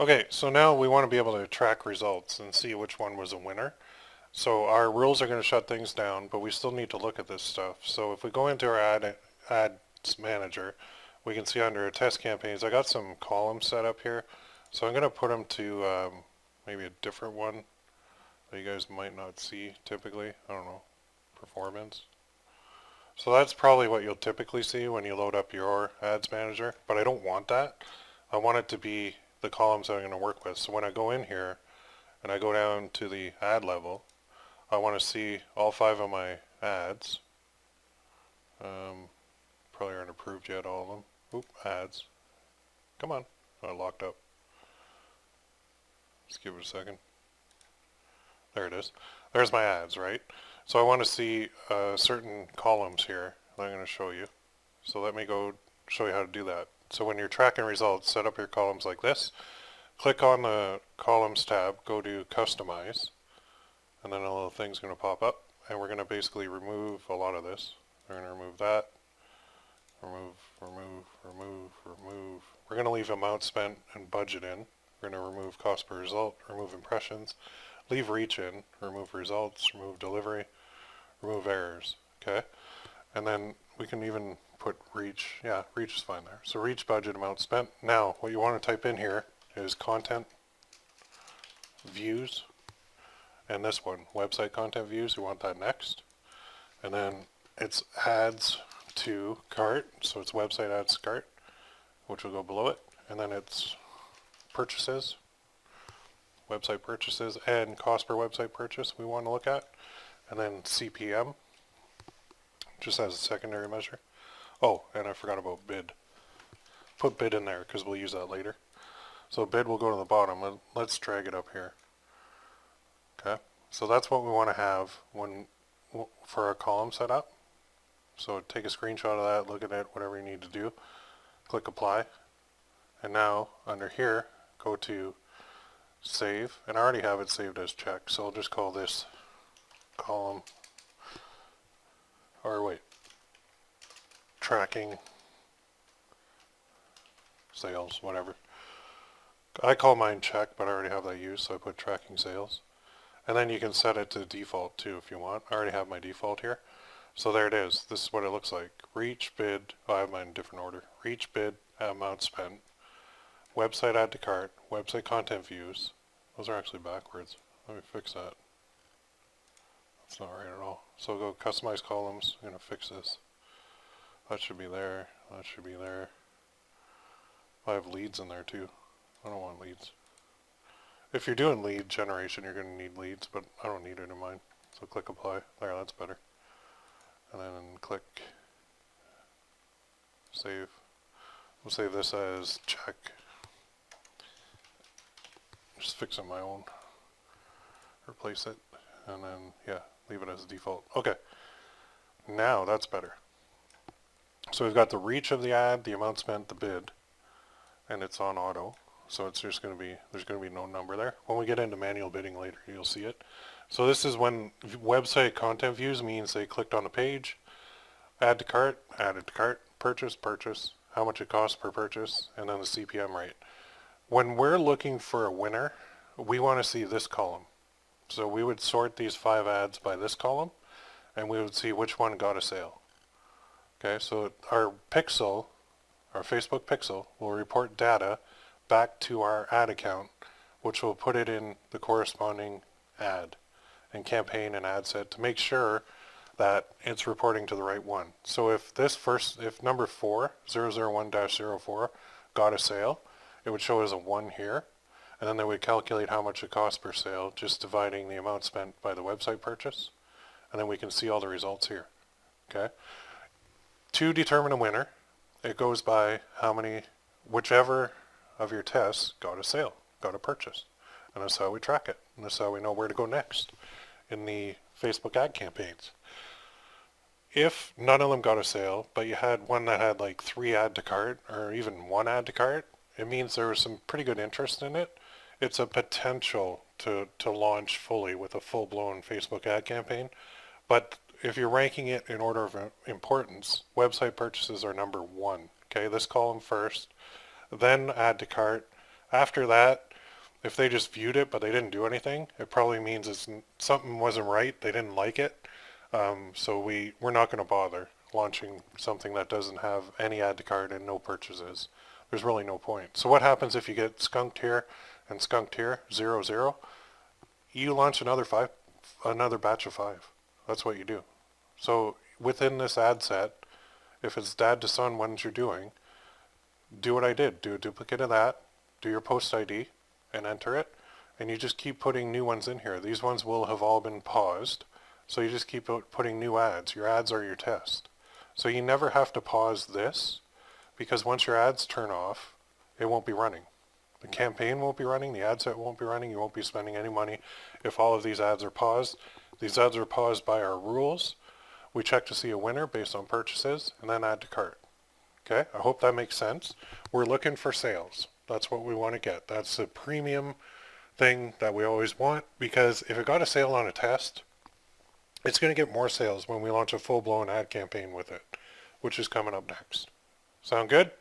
Okay, so now we want to be able to track results and see which one was a winner. So our rules are going to shut things down, but we still need to look at this stuff. So if we go into our ads manager, we can see under test campaigns, I got some columns set up here. So I'm going to put them to maybe a different one that you guys might not see typically. I don't know, performance. So that's probably what you'll typically see when you load up your ads manager, but I don't want that. I want it to be the columns that I'm going to work with. So when I go in here and I go down to the ad level, I want to see all 5 of my ads. Probably aren't approved yet, all of them. Oop, ads. Come on. Oh, locked up. Let's give it a second. There it is. There's my ads, right? So I want to see certain columns here that I'm going to show you. So let me go show you how to do that. So when you're tracking results, set up your columns like this. Click on the columns tab, go to customize, and then a little thing's going to pop up, and we're going to basically remove a lot of this. We're going to remove that, remove. We're going to leave amount spent and budget in. We're going to remove cost per result, remove impressions, leave reach in, remove results, remove delivery, remove errors, okay? And then we can even put reach. Yeah, reach is fine there. So reach, budget, amount spent. Now, what you want to type in here is content views, and this one, website content views, we want that next. And then it's adds to cart, so it's website adds to cart, which will go below it. And then it's purchases, website purchases, and cost per website purchase we want to look at. And then CPM, just as a secondary measure. Oh, and I forgot about bid. Put bid in there because we'll use that later. So bid will go to the bottom. Let's drag it up here. Okay, so that's what we want to have for our column setup. So take a screenshot of that, look at it, whatever you need to do. Click apply. And now under here, go to save. And I already have it saved as check, so I'll just call this column, or wait, tracking sales, whatever. I call mine check, but I already have that used, so I put tracking sales. And then you can set it to default too if you want. I already have my default here. So there it is. This is what it looks like. Reach, bid, I have mine in different order. Reach, bid, amount spent, website add to cart, website content views. Those are actually backwards. Let me fix that. That's not right at all. So go customize columns. I'm going to fix this. That should be there. That should be there. I have leads in there too. I don't want leads. If you're doing lead generation, you're going to need leads, but I don't need it in mine. So click apply. There, that's better. And then click save. We'll save this as check. Just fixing my own. Replace it. And then, yeah, leave it as default. Okay. Now that's better. So we've got the reach of the ad, the amount spent, the bid, and it's on auto. So it's just going to be, there's going to be no number there. When we get into manual bidding later, you'll see it. So this is when website content views means they clicked on the page, add to cart, added to cart, purchase, purchase, how much it costs per purchase, and then the CPM rate. When we're looking for a winner, we want to see this column. So we would sort these 5 ads by this column, and we would see which one got a sale. Okay, so our pixel, our Facebook pixel, will report data back to our ad account, which will put it in the corresponding ad and campaign and ad set to make sure that it's reporting to the right one. So if if number 4, 001-04 got a sale, it would show as a 1 here, and then they would calculate how much it costs per sale, just dividing the amount spent by the website purchase, and then we can see all the results here. Okay. To determine a winner, it goes by whichever of your tests got a sale, got a purchase. And that's how we track it. And that's how we know where to go next in the Facebook ad campaigns. If none of them got a sale, but you had one that had like 3 add to cart or even 1 add to cart, it means there was some pretty good interest in it. It's a potential to launch fully with a full-blown Facebook ad campaign. But if you're ranking it in order of importance, website purchases are number 1. Okay, this column first, then add to cart. After that, If they just viewed it but they didn't do anything, it probably means something wasn't right. They didn't like it. So we're not going to bother launching something that doesn't have any add to cart and no purchases. There's really no point. So what happens if you get skunked here and skunked here, 0, 0? You launch another batch of 5. That's what you do. So within this ad set, if it's dad to son ones you're doing, do what I did. Do a duplicate of that, do your post ID, and enter it. And you just keep putting new ones in here. These ones will have all been paused. So you just keep putting new ads. Your ads are your test. So you never have to pause this, because once your ads turn off, it won't be running. The campaign won't be running, the ad set won't be running, you won't be spending any money if all of these ads are paused. These ads are paused by our rules. We check to see a winner based on purchases, and then add to cart. Okay, I hope that makes sense. We're looking for sales. That's what we want to get. That's the premium thing that we always want, because if it got a sale on a test, it's going to get more sales when we launch a full-blown ad campaign with it, which is coming up next. Sound good?